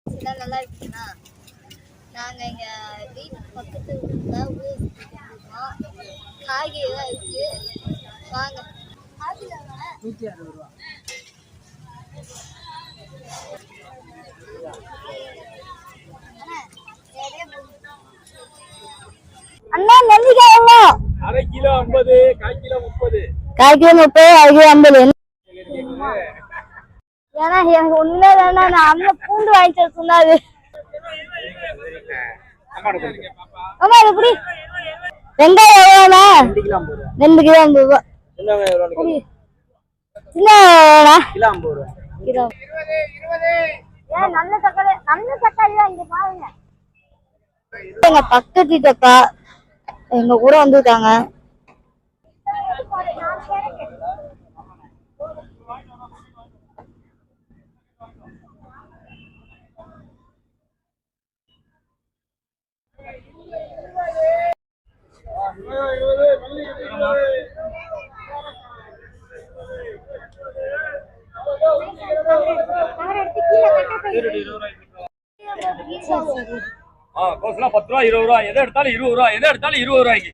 எல்லாம் நல்லா இருக்குண்ணா. நாங்க எங்க வீட்டு பக்கத்து ஊர்ல ஊர் இருக்கோம். காய்கறி எல்லாம் இருக்கு, வாங்க. 160 ரூபா. அண்ணா நெல்லிக்காய் எவ்வளோ? அரை கிலோ 50, கால் கிலோ 30. கால் கிலோ 30, அரை கிலோ 50. ஏன்னா எனக்கு ஒண்ணுமே வேணாம், நான் அண்ணன் பூண்டு வாங்கிட்டு சொன்னாரு. ஆமா எப்படி வெங்காயம் எவ்வளோண்ணா? 2 கிலோ 50 ரூபா. 2 கிலோ 50 ரூபா. சின்ன வெங்காயம் சின்ன கிலோ 50 ரூபா. கிலோ ஏன் நல்ல தக்காளி தான் இங்க பாருங்க. எங்க பக்கத்து வீட்டக்கா எங்க கூட வந்துருக்காங்க. கோசலாம் 10 ரூபா 20 ரூபா, எதை எடுத்தாலும் 20 ரூபா, எதை எடுத்தாலும் 20 ரூபாய்க்கு.